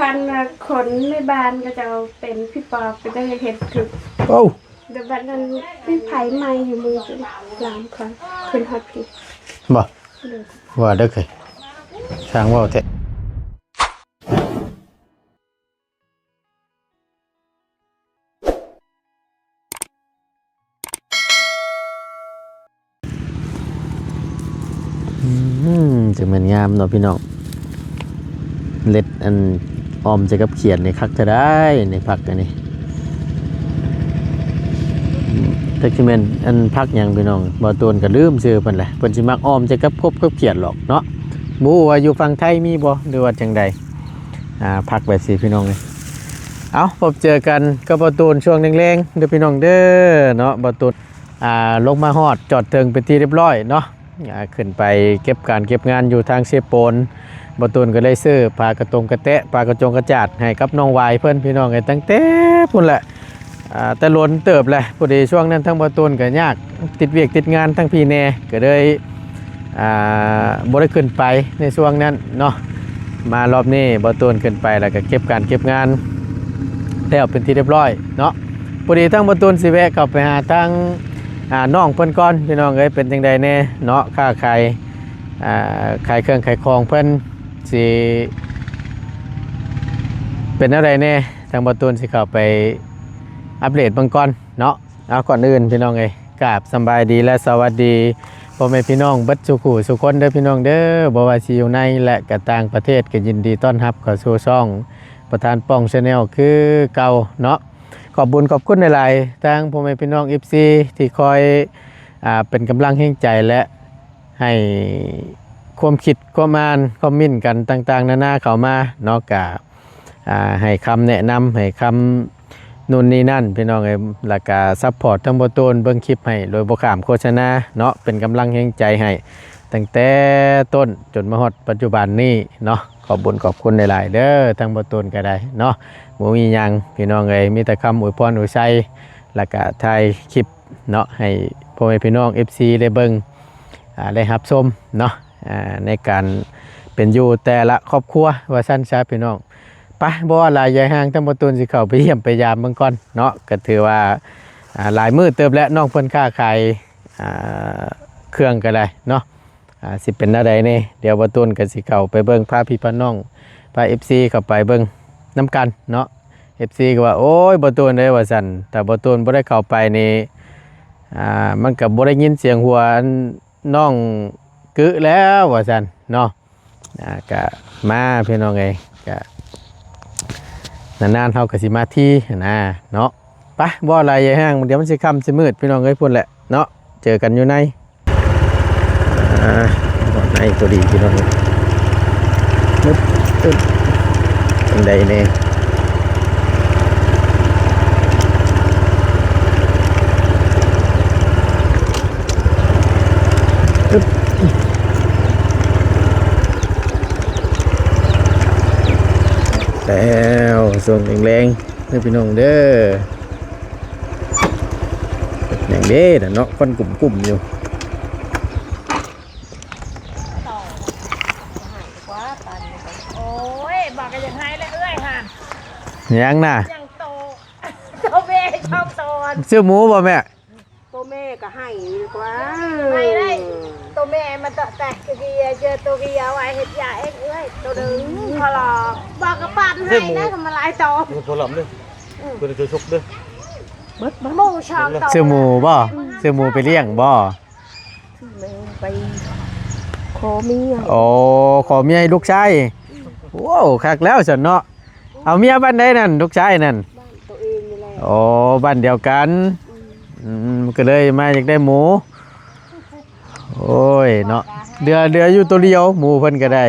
วันคนในบ้านก็จะเป็นพี่ปอบก็จะเห็นถึกโอ้เดี๋ยววันนั้นพี่ไผ่ใหม่อยู่มือจนลามค่ะขึ้นฮอตพี่บ่ว่าเด้อเคยช่างว่าเถอะจะเหมือนงามเนาะพี่น้องเล็ดอันออมจะกับเขียนในคักจะได้ในพักอันนี้แต่ที่มันอันพักอย่างพี่น้องบ่ตูนก็ลืมชื่อเพิ่นแหละเพิ่นสิมักออมจะกับคบกับเขียนหรอกเนาะบ่ว่าอยู่ฝั่งไทยมีบ่หรือว่าจังใดพักแบบสิพี่น้องเลยเอาพบเจอกันกับบ่ตูนช่วงแรงๆเด้อพี่น้องเด้อเนาะบ่ตูนลงมาฮอดจอดถึงเป็นที่เรียบร้อยเนาะขึ้นไปเก็บงานอยู่ทางเชฟโปนบตูนก็เลยซื้อปลากระตงกระแตะปลากระจงกระจาดให้กับน้องวายเพื่อนพี่น้องไงตั้งแต่พุ่นแหละแต่ล้นเติบเลยพอดีช่วงนั้นทั้งบตูนก็ยากติดเวียกติดงานทั้งพี่แน่ก็เลยบ่ได้ขึ้นไปในช่วงนั้นเนาะมารอบนี้บตูนขึ้นไปแล้วก็เก็บงานแล้วเป็นที่เรียบร้อยเนาะพอดีทั้งบตูนสิแวะเข้าไปหาทั้งน้องเพิ่นก่อนพี่น้องเอ้ยเป็นจังใดแน่เนาะค้าขายขายเครื่องขายของเพิ่นสิเป็นอะไรแน่ทางบ่ตูนสิเข้าไปอัปเดตเบิ่งก่อนเนาะเอาก่อนอื่นพี่น้องเอ้ยกราบสำบายดีและสวัสดีพ่อแม่พี่น้องเบิดสุขุสุคนเด้อพี่น้องเด้อบ่ว่าสิอยู่ในและก็ต่างประเทศก็ยินดีต้อนรับเข้าสู่ช่องประธานป้อง Channel คือเก่าเนาะขอบบุญขอบคุณหลายๆทางพ่อแม่พี่น้อง FC ที่คอยเป็นกำลังแห่งใจและให้ความคิดความอ่านคอมเมนต์กันต่างๆนานาเข้ามาเนาะกะให้คำแนะนำให้คำนู่นนี่นั่นพี่น้องเอ้ยแล้วก็ซัพพอร์ตทั้งบ่ตูนเบิ่งคลิปให้โดยบ่ข้ามโฆษณาเนาะเป็นกำลังแห่งใจให้ตั้งแต่ต้นจนมาฮอดปัจจุบันนี้เนาะขอบบุญขอบคุณหลายๆเด้อทั้งบ่ตูนก็ได้เนาะบ่มีหยังพี่น้องเอ้ยมีแต่คำอวยพรอวยชัยแล้วก็ถ่ายคลิปเนาะให้พ่อแม่พี่น้อง FC ได้เบิ่งได้รับชมเนาะในการเป็นอยู่แต่ละครอบครัวว่าสั้นช้าพี่น้องไปบ่ว่าหลายใหญ่ห้างทั้งบ่ตูนสิเข้าไปเยี่ยมไปยามเบิ่งก่อนเนาะก็ถือว่าหลายมื้อเติบแล้วน้องเพิ่นค้าขายเครื่องก็ได้เนาะสิเป็นอะไรนี่เดี๋ยวบ่ตูนก็สิเข้าไปเบิ่งพาพี่พาน้องพา FC เข้าไปเบิ่งนํกันเนาะ FC ก็ว่าโอ้ยบ่ตูนเด้อว่าซั่นแต่บ่ตูนบ่ได้เข้าไปนี่มันก็บ่ได้ยินเสียงหัวน้องกึแล้วว่าซั่นเนาะก็มาพี่น้องเอ้ยก็นานๆเฮาก็สิมาที่นะเนาะไปบ่อะไรใหญ่ห้างเดี๋ยวมันสิค่ำสิมืดพี่น้องเอ้ยพุ่นแหละเนาะเจอกันอยู่ในบ่ในตัวดีพี่น้องนึกจังใดแน่แล้วส่งแรงๆเด้อพี่น้องเด้ออย่างเด้อเนาะคนกลุ่มๆอยู่โอ้ยบอกกันอย่างไรเลยเอ้ยฮะยังน่ะยังโตแม่ชอบโตซื้อหมูบ่แม่ตัวแม่ก็ให้ดีกว่าไม่ได้ตัวแม่มันต่อแต่กีเจอตัวกีเอาไว้เห็ดใหญ่เอ้ยตัวดึงพอหลอกบอกกับปันให้นะทำอะไรโตพอหลอมด้วยตัวจะชกด้วยหมูชอบโตซื้อหมูบ่ซื้อหมูไปเลี้ยงบ่ไปขอเมียโอ้ขอเมียให้ลูกชายว้าวคักแล้วฉันเนาะเอาเมียบ้านใดนั่นลูกชายนั่นตัวเองนี่แหละโอ้บ้านเดียวกันก็เลยมาอยากได้หมูโอ้ยเนาะเดืออยู่ตัวเดียวหมูเพิ่นก็ได้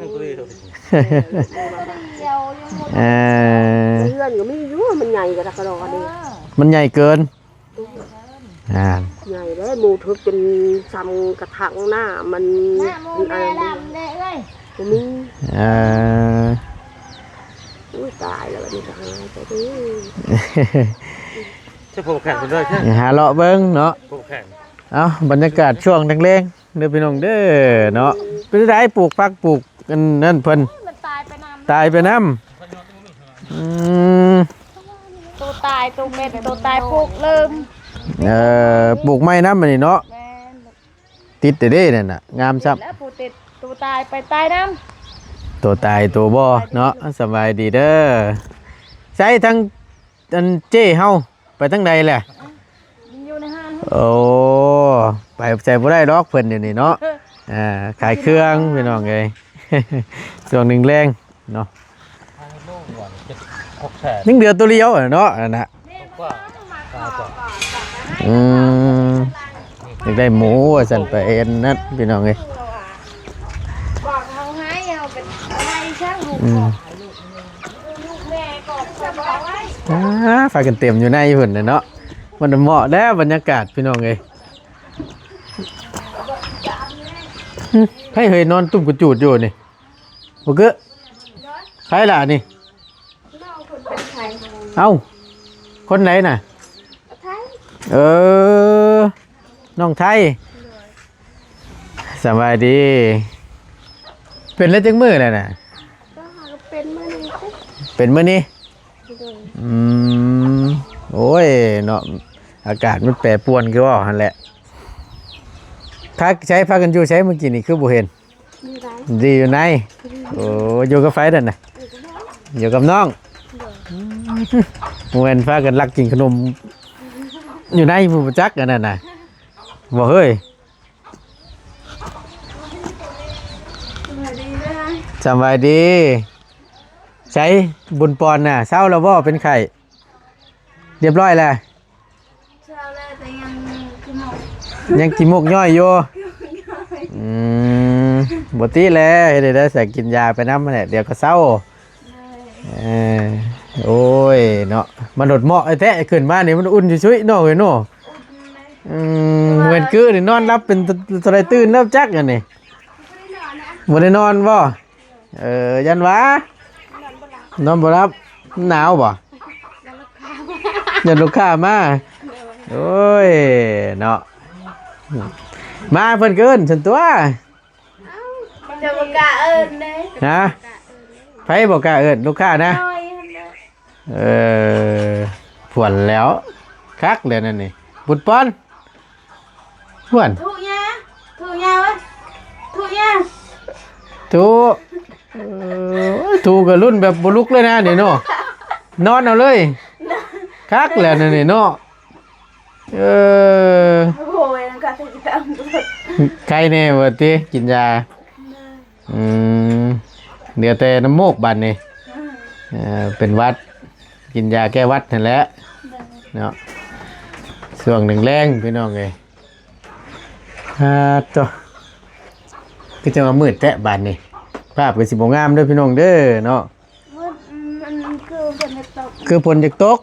เลื่อนก็ไม่รู้มันใหญ่กระดกนี่มันใหญ่เกินใหญ่เลยหมูทุบจนซ้ำกระถางหน้ามันอะไรเลยมีอุ้ยตายแล้วนี่จะหายไปดิใช่ผมแข่งกันด้วยใช่หาเลาะเบิ้งเนาะผมแข่งเอาบรรยากาศช่วงแรงๆเด้อพี่น้องเด้อเนาะเป็นได้ปลูกพักปลูกกันนั่นเพิ่นตายไปน้ำ อืม ตัวตายตัวเป็นตัวตายปลูกเริ่ม ปลูกไม้น้ำมันนี่เนาะ แม่น ติดเด้นั่นน่ะงามซับ แล้วผู้ติดตัวตายไปตายน้ ตัวตายตัวบ่เนาะสบายดีเด้อใช้ทั้งอันเจ้เฮาไปทั้งใดแหละ ำอยู่ในห้าง โอ้ไปใจบ่ได้ดอกเพิ่นเดี๋ยวนี้เนาะขายเครื่องพี่น้องเอ้ย ช่วงหนึงแรงเนาะ 6แสน นึ่งเดือนตัวเดียวอะเนาะนั่นน่ะ กว่า อืมอยากได้หมูว่าซั่นไปเอ็นนั่นพี่น้องเอ้ย บอกเขาให้เอาเป็นให้ช่างลูก อืม ลูกแม่ก็จะบอกไว้ ฝากกันเต็มอยู่ในพุ่นน่ะเนาะมันเหมาะแล้วบรรยากาศพี่น้องเอ้ยให้เฮ้ยนอนตุ้มกระจูดอยู่นี่บ่เก้อใครล่ะนี่ น้องคนเป็นไทย เอ้าคนไหนน่ะ ไทย เออน้องไทยสบายดี เป็นแล้วจังมือเลยน่ะ ก็หาเป็นมาหนึ่ง เป็นมื้อนี้อืมโอ้ยเนาะอากาศมันแปรปรวนคือว่าหั่นแหละพักใช้พักกันอยู่ใช้เมื่อกี้นี่คือบ่เห็น มีไร ดีอยู่ในโอ้อยู่กับไฟนั่นน่ะอยู่กับน้องหมู่เห็นพากันลักกินขนมอยู่ในผู้ประจักษ์อันนั้นน่ะบ่เฮ้ย ดีเลยนะ สบายดีใช้บุญปอนน่ะเศร้าแล้วบ่เป็นไข้เรียบร้อยแล้ว เช้าแล้วแต่ยังคือหมก ยังกินมกย่อยอยู่อืมบ่ติแล้วเฮ็ดได้ใส่กินยาไปนำนั่นแหละเดี๋ยวก็เศร้าเออโอ้ยเนาะมันหดเหมาะไอ้แท้ขึ้นมานี่มันอุ่นชุยๆเนาะเว้ยเนาะเหมือนคือนี่นอนรับเป็นตะไดตื่นแล้วจักอันนี้บ่ได้นอนบ่ยันหวานอนบ่รับหนาวบ่ยันลูกค้ามาโอ้ยเนาะมาเพิ่นเกินฉันตัว เดี๋ยวกะเอิญเลย นะไผบ่กล้าเอิ้นลูกค้านะ น้อยเลย ผวนแล้วคักเลยนั่นนี่บุญปอนผวน ถูกยาถูกยาวะถูกยา ทูทูกับรุ่นแบบบุลุกเลยนะนี่เนาะนอนเอาเลยคักเลยนั่นนี่เนาะโอ้ยนังกะจะตามตัว ใครแน่วะติกินยาอืมเดี๋ยวแต่น้ำมูกบัดนี่เป็นหวัดกินยาแก้หวัดนั่นแหละเนาะช่วงหนึ่งแรงพี่น้องเอ้ยตัวก็จะมามืดแตะบานนี่ภาพก็สิบ่งามเด้อพี่น้องเด้อเนาะ มันคือเป็นตก คือฝนจะตก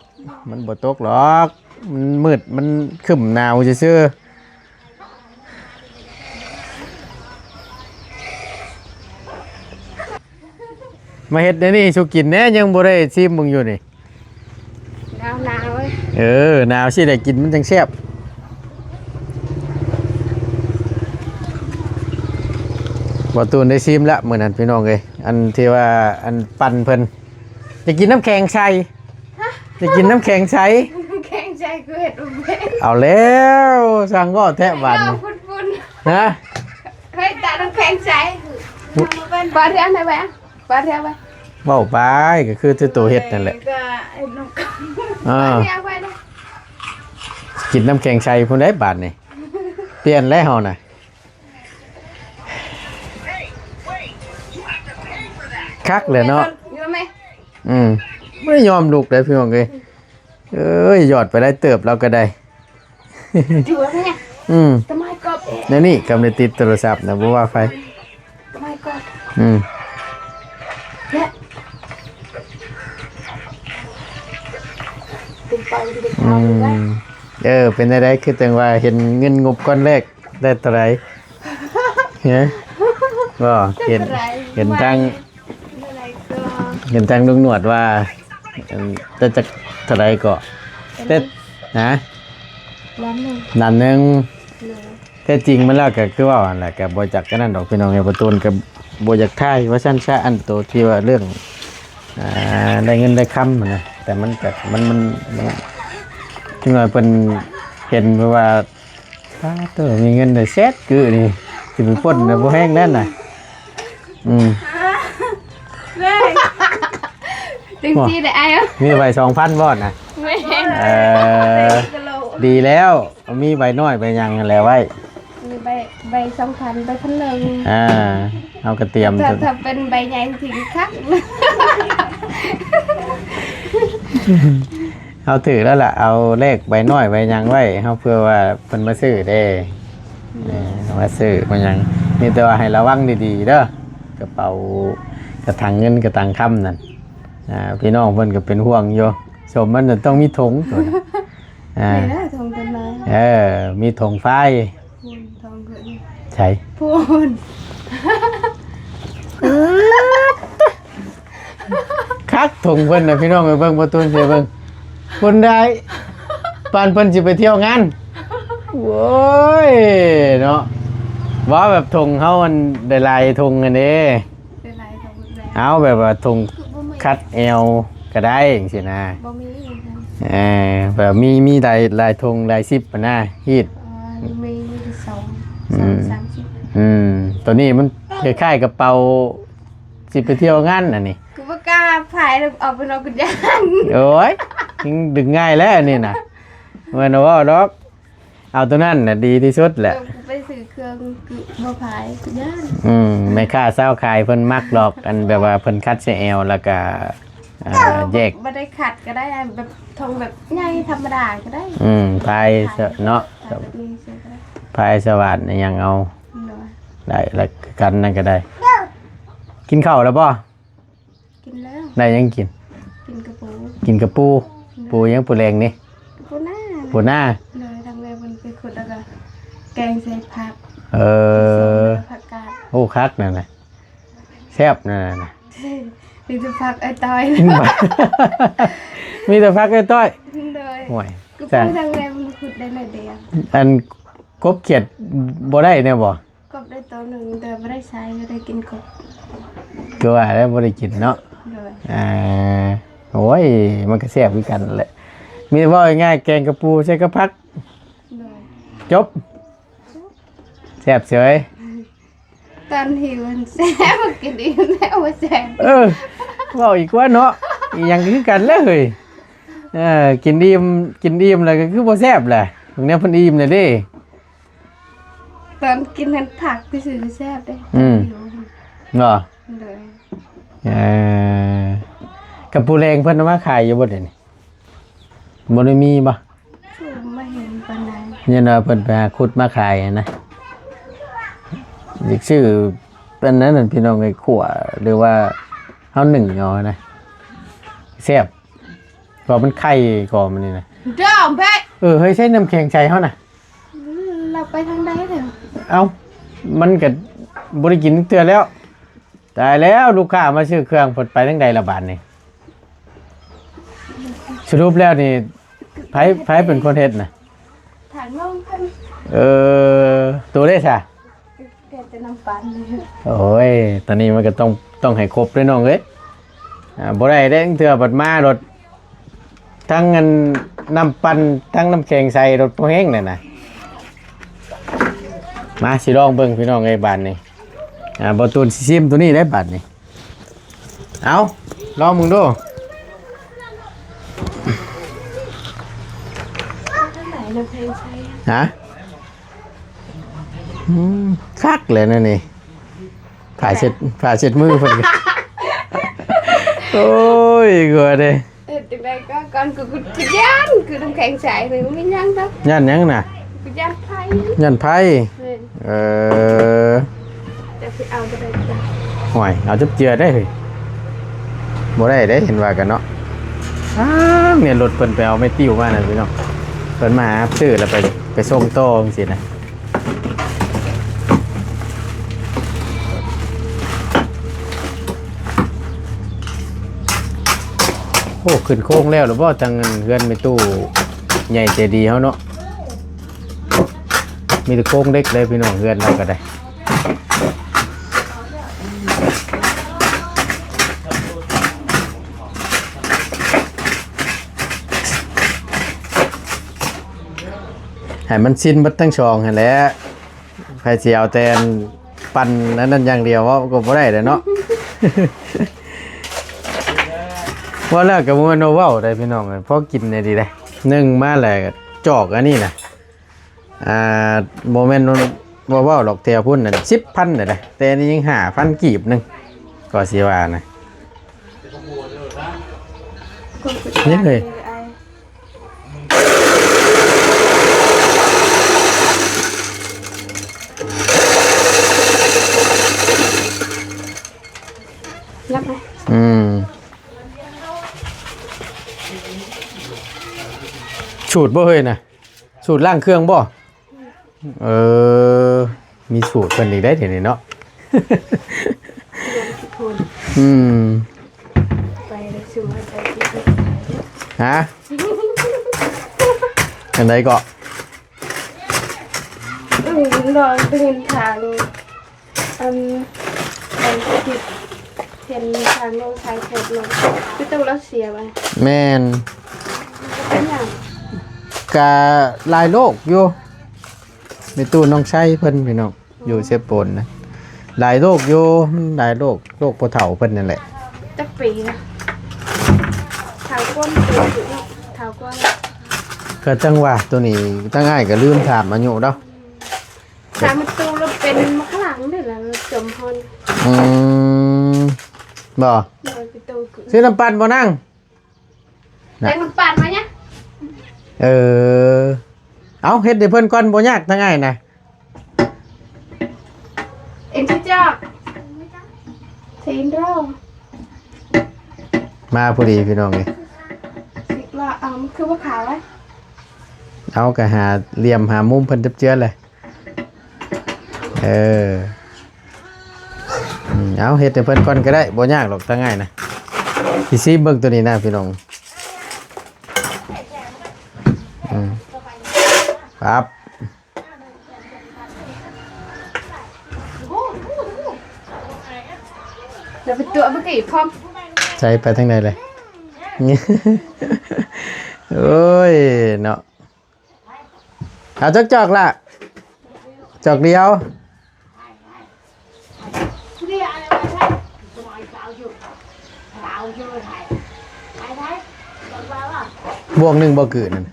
มันบ่ตกหรอกมันมืดมันครึ้มหนาวซื่อๆมาเฮ็ดในนี่สุกินแน่ยังบ่ได้ชิมมึงอยู่นี่ หนาวเลย หนาวสิได้กินมันจังแซ่บบ่ตูนได้ชิมละมื้อนั้นพี่น้องเอ้ยอันที่ว่าอันปั่นเพิ่นจะกินน้ำแข็งใส่จะกินน้ำแข็งใส่ แข็งใจคือเห็ดอุเบก เอาแล้วสั่งก็แทะบัน ฝุ่น นะ ๆเฮ้ยตาต้องแข็งใจปลาเทียมไหนแหวะปลาเทียมไป เว้าไปก็คือตัวเฮ็ดนั่นแหละ ก็ไอ้นกป อ่า ลาเทียมไปนะ กินน้ำแข็งใส่พุ่นได้บาดนี่เปลี่ยนแล้วเฮาน่ะคักเลยเนาะ อยู่ไหม ไม่ยอมลุกเลยพี่น้องเอ้ยเอ้ยหยอดไปได้เติบเราก็ได้ อยู่ไหมเนี่ย ทำไมกบ นั่นนี่กำลังติดโทรศัพท์นะบ่ว่าไฟ ทำไมกบ เนี่ยเป็นไปเป็นทางได้ เป็นได้คือจังว่าเห็นเงินงบก้อนแรกได้เท่าไหร่เนี่ยก็เห็นทาง อะไรก็ เห็นทางลุงหนวดว่าจะเท่าไหร่ก็แต่นะ ร้านหนึ่ง นั่นนึงแต่จริงมันแล้วก็คือว่าอันแหละก็บ่จักกันนั่นดอกพี่น้องไอ้ประตูนก็บ่อยากทายว่าซั่นซะอันโตที่ว่าเรื่อง ได้เงินได้คำนะแต่มันก็มันจังหน่อยเป็นเห็นว่าป้าตัวมีเงินได้เซ็ตคือนี่สิไปปล้นนะบ่แห้งแน่นน่ะแม่จริงๆได้ไอ้ มีใบ 2,000 บาทนะ แม่ดีแล้วมีใบน้อยใบยังแล้วไว้ มีใบสำคัญใบพันหนึ่ง เอากระเทียม ถ้าเป็นใบใหญ่ถึงคัก เอาถือแล้วล่ะเอาเลขใบน้อยใบยังไว้เอาเพื่อว่าเพิ่นมาซื้อได้มาซื้อมันยังมีแต่ว่าให้ระวังดีๆเด้อกระเป๋ากระถางเงินกระถางคำนั่นพี่น้องเพิ่นก็เป็นห่วงอยู่สมมันต้องมีถุงตัวน่ะนี่นะทงต้นไม้มีถุงไฟพูนทงเกิดใช่พูนคักถุงเพิ่นน่ะพี่น้องไปเบิ่งประตูสิเบิ่งคนได้ปานเพิ่นสิไปเที่ยวงานโว้ยเนาะว่าแบบถุงเฮามันได้ลายถุงอันนี้เอาแบบว่าถุงคัดเอวก็ได้จังซี่นะบ่มีแบบมีลายถุงลายซิปปะนะฮีดมี30ตัวนี้มันคล้ายๆกระเป๋าสิไปเที่ยวงานอันนี้กูบ่กล้าพายออกไปนอกกุญแจโอ้ยดึงง่ายแล้วนี่น่ะเมื่อนะว่าดอกเอาตัวนั้นน่ะดีที่สุดแหละไปซื้อเครื่องบ่พายกุญแจไม่ค่าเศร้าขายเพิ่นมักหรอกอันแบบว่าเพิ่นคัดใส่แอวแล้วก็แยกบ่ได้ขัดก็ได้แบบทงแบบใหญ่ธรรมดาก็ได้พายเนาะพายสวัสดิ์ยังเอาได้แล้วกันนั่นก็ได้กินข้าวแล้วป่ะกินแล้วได้ยังกินกินกระปูยังปูแรงนี่ปูหน้าเลยทำไงมันไปขุดแล้วก็แกงใส่ผักผักกาดโอ้คักนั่นน่ะแซ่บนั่นน่ะมีแต่ผักไอ้ต้อยมีแต่ผักไอ้ต้อยเลยห่วยกูพูดทางไงมันขุดได้เลยเดียวอันกบเขียดบ่ได้เนี่ยบ่กบได้ตัวหนึ่งแต่ไม่ได้ใช้ไม่ได้กินกบก็ว่าแล้วบ่ได้กินเนาะโอ้ยมันก็แซ่บเหมือนกันแหละมีว่าง่ายแกงกระปูใส่กระพักจบแซ่บเฉยตอนหิวมันแซ่บกินดีแล้วว่าแซ่บว่าอีกว่าเนาะยังคือกันเลยกินดีมเลยก็คือบ่แซ่บแหละตรงนี้เพิ่นอิ่มเลยดิตอนกินนั้นผักที่ซื้อแซ่บได้เหรอกับปูแรงเพิ่นมาขายอยู่บ่เดี๋ยวนี้บ่ได้มีบ่ไม่เห็นปานใดเนี่ยนะเพิ่นไปหาขุดมาขายนะอีกชื่อเป็นนั้นน่ะพี่น้องไอ้ขั่วหรือว่าเฮานึ่งเอานะแซ่บก็มันไข่ก่อมันนี่นะเด้อเพ่เฮ้ยใช้น้ำแข็งใส่เฮาน่ะเราไปทางใดเถอะเอ้ามันก็บ่ได้กินเทื่อแล้วตายแล้วลูกค้ามาซื้อเครื่องเพิ่นไปทางใดละบาดนี่สรุปแล้วนี่ไผเป็นคนเฮ็ดน่ะถามน้องเพิ่นตัวได้ซะแกจะน้ำปั่นโอ้ยตอนนี้มันก็ต้องให้ครบด้วยน้องเอ้ยบ่ได้เด้เทื่อบัดมารถทั้งเงินน้ำปั่นทั้งน้ำแข็งใส่รถบ่แห้งนั่นน่ะมาสิลองเบิ่งพี่น้องเอ้ยบาดนี้บ่ตูนสิซิมตัวนี้ได้บาดนี้เอาลองมึงดูฮะคักเลยนะนี่ผ่าเช็ดมือเพิ่นโอ้ยกลัวเด้จังได๋ก็ก่อนกูย่านคือน้ำแข็งใสนี่มันมีหยังดอกย่านหยังน่ะย่านไผจะสิเอาบ่ได้ห่วยเอาจับเจือได้เฮ้ยบ่ได้เด้เห็นว่ากันเนาะเนี่ยรถเพิ่นไปเอาไม้ติ้วมาน่ะพี่น้องเพิ่นมาหาซื้อแล้วไปส่งโตจังซี่นะโอ้ขึ้นโค้งแล้วหรือบ่จังเฮือนไม่ตู้ใหญ่ใจดีเฮาเนาะมีแต่โค้งเล็กเลยพี่น้องเฮือนเราก็ได้ ให้มันสิ้นเบิดทั้งช่องหั่นแหละใครสิเอาแต่อันปั่นนั้นอย่างเดียวว่าก็บ่ได้เด้อเนาะ ว่าแล้วก็บ่แม่นว่าเว้าได้พี่น้องเอ้ยพอกินได้ดีเด้นึ่งมาแล้วก็จอกอันนี้น่ะบ่แม่นว่าเว้าหรอกแถวพุ่นน่ะ 10,000 ได้แต่อันนี้ยัง5,000กีบนึงก็สิว่านะนี่เลย รับไหม สูตรบ่เฮ้ยนะสูตรล่างเครื่องบ่มีสูตรเพิ่นอีกได้เดี๋ยวนี้เนาะ ไปเลยสูมาไปที่ ฮะอันไหนก็ นอนเป็นทางไปติดเห็นทางลงชายแคบลงพี่ตู้รัสเซียไป แม่น เป็นอย่าง กะลายโลกอยู่ในตู้น้องชัยเพิ่นพี่น้องอยู่เซโปนนะหลายโลกอยู่มันหลายโลกบ่เฒ่าเพิ่นนั่นแหละ จักปีนะทางก้นตัวอยู่เนาะทางก้น ก็จังว่าตัวนี้ตั้งง่ายก็ลืมถามอายุเด้อ สามประตูเราเป็นมะขลังด้วยล่ะจมพร บ่ โดยประตูคือ ซื้อน้ำปั่นบ่นั่ง แต่มันปั่นมาเนี่ย เอาเฮ็ดให้เพิ่นก่อนบ่ยากตั้งง่ายนะ เอ็นที่จอกทีนเรา มาพอดีพี่น้องนี่ สิกละมันคือว่าขาวไว้ เอาก็หาเหลี่ยมหามุมเพิ่นจับเจือเลยเอาเฮ็ดให้เพิ่นก่อนก็ได้บ่ยากหรอกตั้งง่ายนะสิซีเบิ่งตัวนี้นะพี่น้องครับ เดี๋ยวไปตัวเมื่อกี้พร้อม ใช้ไปทางไหนเลย โอ้ยเนาะเอาจอกล่ะจอกเดียวบวงหนึ่งบ่เกินนั่น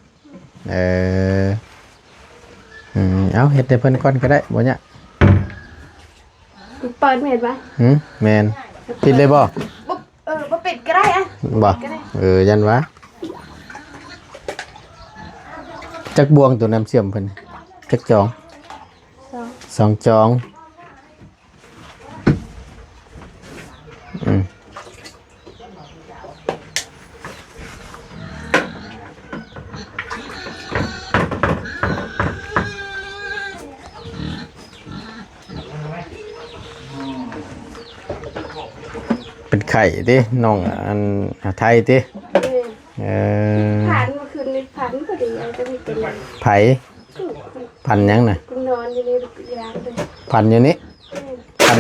เอาเฮ็ดให้เพิ่นก่อนก็ได้บ่เนี่ย เปิดเห็นปะ แมนปิดเลยบ่ บ่ปิดก็ได้อะ บ่ยันวะจักบวงตัวน้ำเสื่อมเพิ่นจักจองสองจองเป็นไข่ดิน้องอันไทยดิผ่านเมื่อคืนนี้ผ่านพอดีจะมีเป็น ไผพันยังน่ะ กูนอนอยู่ในยางเลย พันอยู่นี่พัน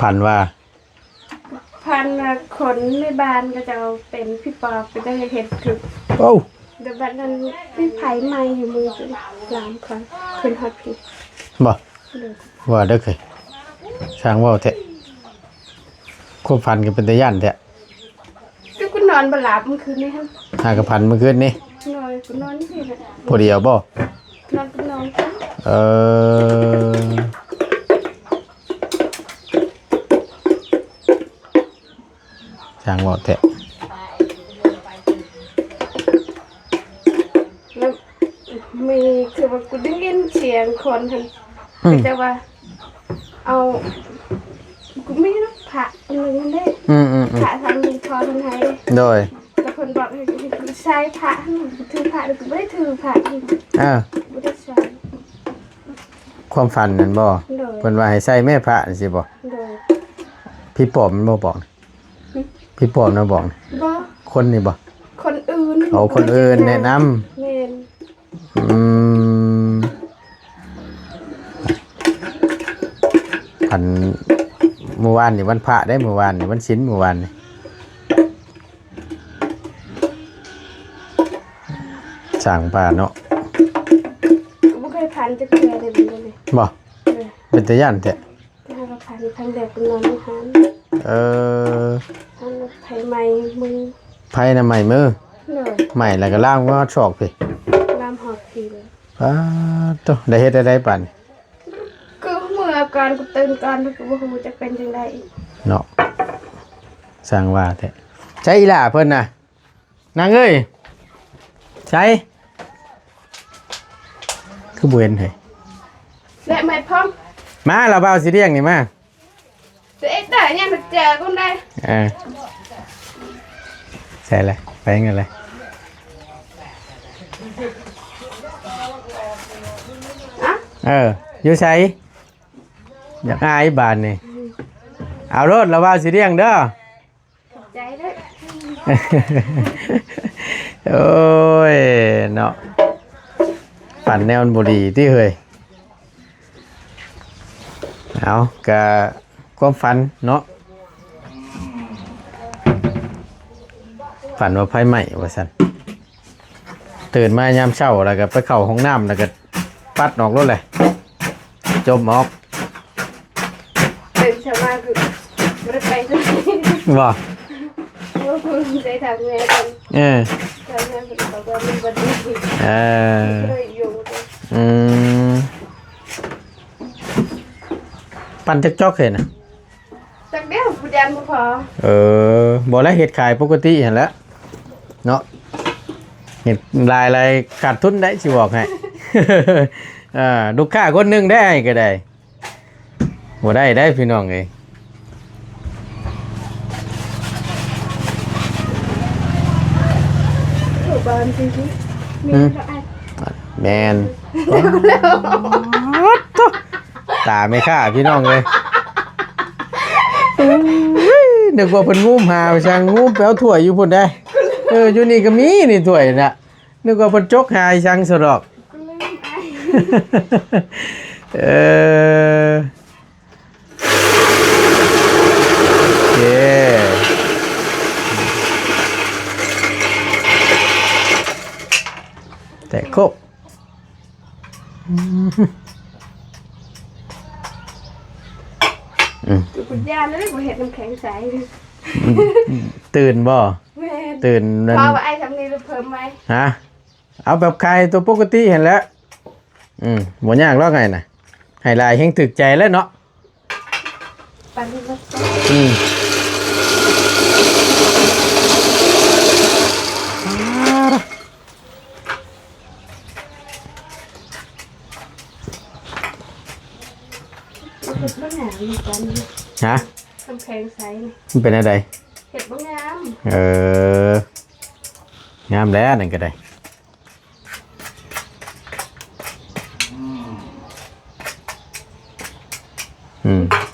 พันว่า พันคนในบ้านก็จะเอาเป็นพี่ปอบไปได้เห็ดถึก โอ้ เดี๋ยวบัดนั้นพี่ไผ่ใหม่อยู่มือจนลามครั้งขึ้นฮอตพี บ่ว่าเด้อเคยช่างว่าแท้ควบพันกันเป็นตะย่านแท้ ก็กูนอนบหลับเมื่อคืนนี้ฮะ หากระพันเมื่อคืนนี้ นอนกูนอนนี่แหละ พอเดียวบ่ นอนกูนอน ช่างว่าแท้ แล้วมีคือว่ากูได้ยินเสียงคนทันแต่ว่าเอากูไม่รู้ผ่าอะไรนั่นได้ผ่าทางลุงทอทันไทย โดย แต่คนบอกให้กูใช้ผ่าถือผ่าแต่กูไม่ได้ถือผ่าไม่ได้ใช้ ความฝันนั่นบ่ โดย เพิ่นว่าให้ใส่แม่พระนี่สิบ่ โดย พี่ปอบมันบ่บอกพี่ปอบนะบอก บ่ คนนี่บ่ คนอื่น เอาคนอื่นแนะนำ แม่น อันเมื่อวานนี่วันพระได้เมื่อวานนี่วันศีลเมื่อวานนี่สั่งป่าเนาะ บ่เคยผ่านจะเทื่อได้บ่เลย บ่เป็นตาย่านแท้ ถ้าเราผ่านครั้งแรกเป็นนอนอาหาร เออ ทางไผใหม่มึง ไผน่ะใหม่มือ เลย ใหม่แล้วก็ล่างว่าชอกพี่ ลามหอบทีเลย โตได้เฮ็ดได้ปานนี้ คือเมื่อก่อนกูตื่นก่อนแล้วก็บ่ฮู้จะเป็นจังได๋ เนาะสร้างว่าแท้ใช่อีหล่าเพิ่นน่ะนางเอ้ยใช่คือบ่เห็นเฮ้ย และไม่พร้อม มาเราเบาสิเรียงนี่มา จะเอ็ดได้ยังมาเจอกูได้ ใช่เลยไปยังไงเลย อยู่ใช้อยากอายบานนี่เอารถเราว่าสิเรียงเด้อ ใจเด้อ โอ้ยเนาะปั่นแนวบุรีที่เฮยเอากะความฝันเนาะฝันว่าไฟไหม้ว่าสันตื่นมายามเช้าแล้วก็ไปเข้าห้องน้ำแล้วก็ปัดออกรถเลยจมออก ตื่นเช้ามาคือบ่ได้ไปสักที ว่า เพราะคุณได้ทำงานกัน เออ ทำงานเป็นเขาก็มีวันดี เออ เลยอยู่ อืมปั่นจักจอกเห็นนะ จักเดียวผู้เดียนบ่พอ บ่แล้วเห็ดขายปกติเห็นแล้วเนาะเห็ดลายขาดทุนได้สิบอกให้ ลูกค้าคนหนึงได้ก็ได้บ่ได้พี่น้องเอ้ย อยู่บ้านจริงๆมีแล้วไอ้ แมนตาไม่ค่าพี่น้องเลยนึกว่าเพิ่นงุ้มหาช่างงุ้มแปลวถ้วยอยู่พุ่นได้อยู่นี่ก็มีนี่ถ้วยน่ะนึกว่าเพิ่นจกหาช่างซะดอก กูลืมไอ้ โอเคแต่ครบ อยู่ผู้เดียนแล้วบ่เฮ็ดน้ำแข็งใส ตื่นบ่ แม่น ตื่นนั่น พอว่าไอ้ทำนี่เพิ่มไหม ฮะเอาแบบใครตัวปกติเห็นแล้วบ่ยากหรอกไงน่ะให้ลายแห่งถึกใจแล้วเนาะ ปันรถ เห็ดบ่งามเหมือนกัน ฮะ น้ำแข็งใสนี่ มันเป็นอะไร เห็ดบ่งาม งามแล้วนั่นก็ได้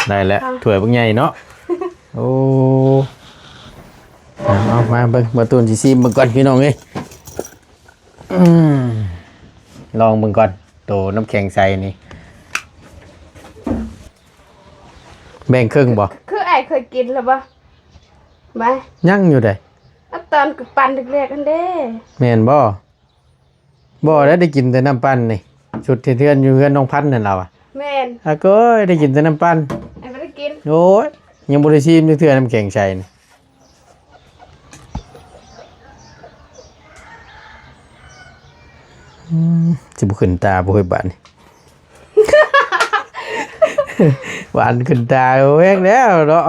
ได้แล้วถ้วยบางใหญ่เนาะโอ้เอามาเบิ่งมาตูนสิซีเบิ่งก่อนพี่น้องเอ้ยลองเบิ่งก่อนโตน้ำแข็งใสนี่แบ่งครึ่งบ่ คือไอ้เคยกินแล้วบ่มา ยังอยู่ได้ เอาตอนกูปั่นเล็กๆกันเด้ แม่นบ่แล้วได้กินแต่น้ำปั้นนี่ชุดที่เทือนอยู่เฮือนน้องพันธุ์นั่นเราอ่ะ แม่น ก็ได้กินแต่น้ำปั้น ไอ้บ่ได้กิน โอ้ยยังบ่ได้ชิมจักเทื่อน้ำแข็งใสนี่สิบ่ขึ้นตาบ่เฮ้ยบาดนี่ หวานขึ้นตาแฮงแล้วเนาะ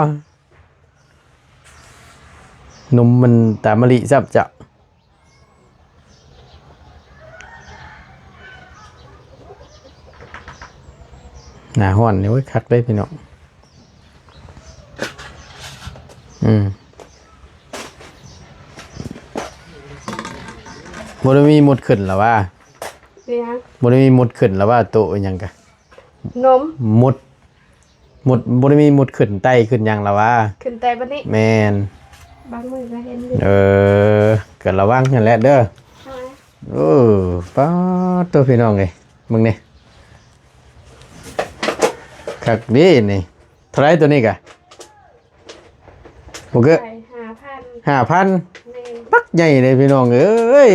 นมมันตามะลิซับจะหน้าฮ้อนนี่โอ้ยคักเลยพี่น้องบ่ได้มีหมดขึ้นแล้วว่า เนี่ย บ่ได้มีหมดขึ้นแล้วว่าโตะอิหยังกะ นม หมด หมุดบ่ได้มีหมุดขึ้นไต่ขึ้นหยังล่ะวะ ขึ้นแต่บัดนี้ แม่น บางมือก็เห็นอยู่ ก็ระวังนั่นแหละเด้อ ใช่ไหม ป้าตัวพี่น้องเอ้ยมึงนี่คักดีนี่เท่าไหร่ตัวนี้กะบ่เก็ ขาย5,000 5,000 แม่น ปักใหญ่เลยพี่น้องเอ้ย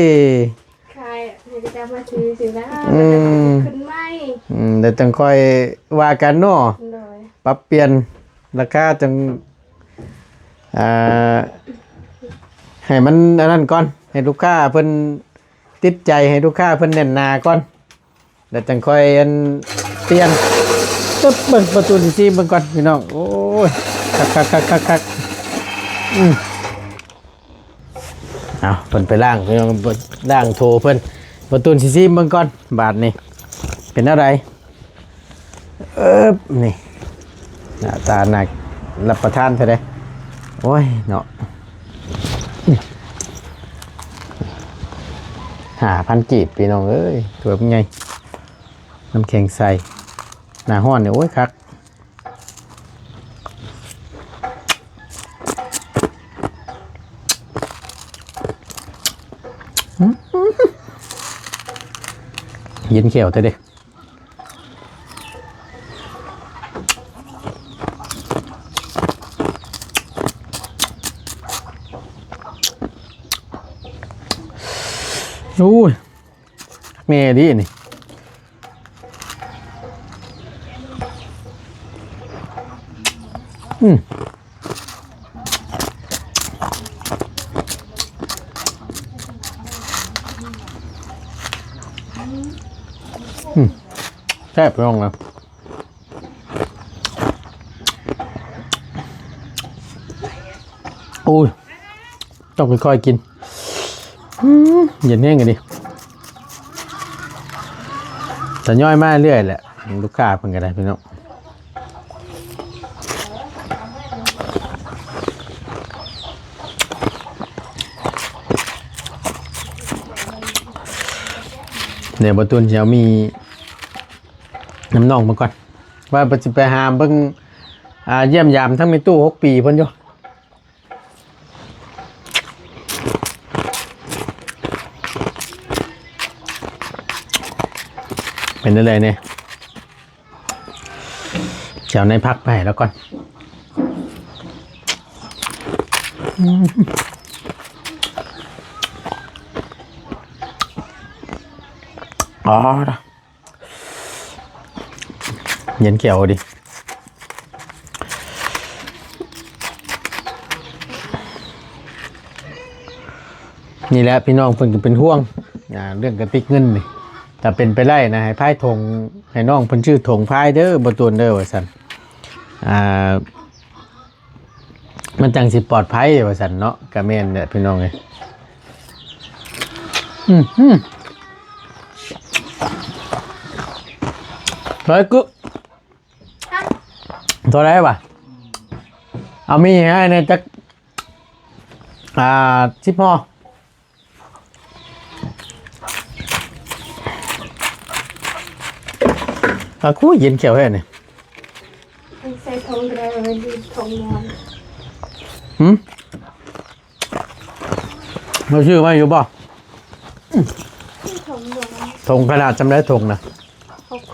ขายเดี๋ยวจะมาซื้อสินะ อืม ขึ้นไหม เดี๋ยวจังค่อยว่ากันเนาะ โดย ปรับเปลี่ยนราคาจังอ่าให้มันอันนั้นก่อนให้ลูกค้าเพิ่นติดใจให้ลูกค้าเพิ่นแน่นหนาก่อนแล้วจังค่อยอันเปลี่ยนตึ๊บเบิ่งประตูซีเบิ่งก่อนพี่น้องโอ้ยคักเอาเพิ่นไปล้างพี่น้องล้างโถเพิ่นประตูซีเบิ่งก่อนบาทนี่เป็นอะไรนี่หน้าตาหนักรับประทานเท่าไดโอ้ยเนาะ5,000 กีบพี่น้องเอ้ยตัวเป็นไงน้ำแข็งใส่หน้าห้อนเนี่ยโอ้ยคักเย็นเขียวเท่าไดโอ้ยแม่ดีนี่แซ่บลงนะโอ้ยต้องค่อยๆกินเย็นแห้งกันดิแต่ย่อยมากเรื่อยแหละลูกค้าเพิ่งกันได้พี่น้องเดี๋ยวประตูจะมีน้ำน่องมาก่อนว่าจะไปหาเบิ่งเยี่ยมยามทั้งมีตู้6 ปีเพิ่นอยู่เป็นอะไรเนี่ยเจ้าในพักไปแล้วก่อนอ๋อเย็นเขียวดินี่แหละพี่น้องเพิ่นก็เป็นห่วงเรื่องกระติกเงินนี่แต่เป็นไปได้นะให้พายธงให้น้องเพิ่นชื่อธงพายเด้อบ่ตูนเด้อว่าซั่นมันจังสิปลอดภัยว่าซั่นเนาะก็แม่นเนี่ยพี่น้องเอ้ยร้อยกุตัวไหนวะเอามีให้ในจัก10 ห่อกูเย็นเขียวแค่ไหน ใส่ทงเดียวเลยดีทงนอน เราชื่อว่าอยู่บ่ ทงนอน ธงขนาดจำได้ธงนะ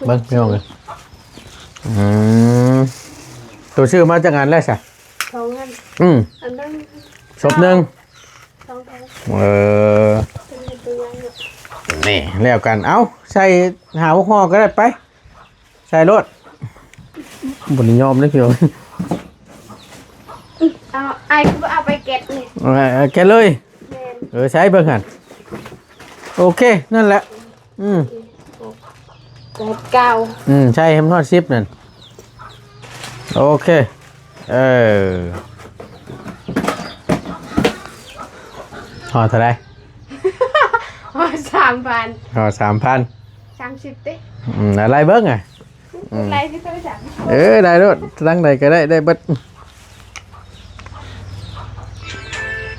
เบิ้งพี่น้องเลยตัวชื่อมาจากงานแรกใช่ ทงนั่นอันนั้น ศพหนึ่ง ทงทง นี่แล้วกันเอ้าใส่หาพวกห่อก็ได้ไปใส่รถบนยอมเลยพี่น้อง เอาไอ้ก็เอาไปเก็บนี่ แกเลย แม่น ใช้เบิ้งหันโอเคนั่นแหละเก่า ใช่แฮมทอด10นั่นโอเคห่อเท่าไร 3,000 ห่อ3,000 30ติ อะไรเบิ้งอ่ะ อะไรที่เขาจับ ได้รถตั้งใดก็ได้เบิด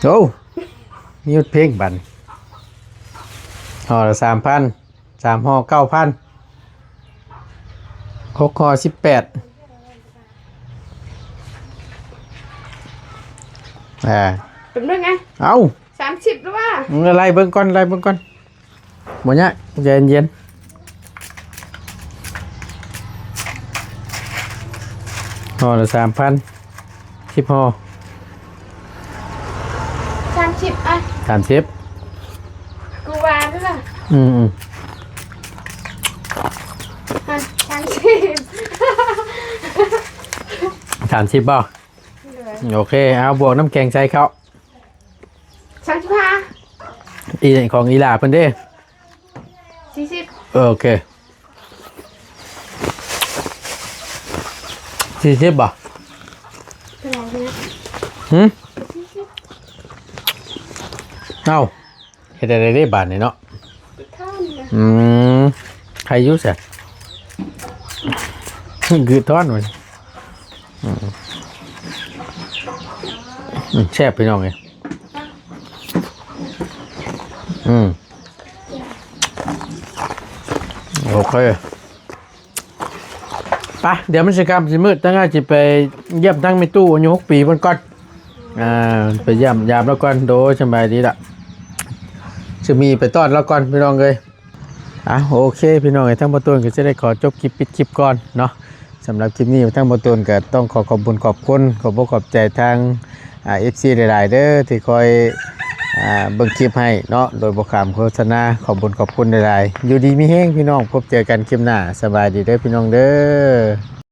โอ้มีเพลงบันห่อละ3,000 3 ห่อ 9,000 6 ห่อ 18 เป็นเรื่องไง เอา 30หรือว่า อะไรเบิ่งก่อนบ่ยะใจเย็นห่อละ 3,000 10ห่อ 30อ่ะ 30 กูว่าด้วยล่ะ อืม 30บ่โอเคเอาบวกน้ำแข็งใส่เขา 35 อีของอีหลาเพิ่นเด้ 40 โอเค40บ่ เป็นไรนะ หึเอ้าเฮ็ดได้บาทนี่เนาะ ท่านนะ ใครอยุ่เสียคือทอดมันแช่บไปน้องไงโอเคไปเดี๋ยวมันจะกลับสิมืดตั้งแต่จะไปเยี่ยมตั้งไม่ตู้อายุ6 ปีบนก่อนไปเยี่ยมยามแล้วก่อนโดยสบายดีละจะมีไปต้อนแล้วก่อนพี่น้องเลยโอเคพี่น้องทั้งบต้นก็จะได้ขอจบคลิปปิดคลิปก่อนเนาะสำหรับคลิปนี้ทั้งบต้นก็ต้องขอบคุณขอบคุณขอบใจทางFC หลายๆเด้อที่คอยเบิ่งคลิปให้เนาะโดยบ่ขามโฆษณาขอบคุณหลายๆอยู่ดีมีแฮงพี่น้องพบเจอกันคลิปหน้าสบายดีเด้อพี่น้องเด้อ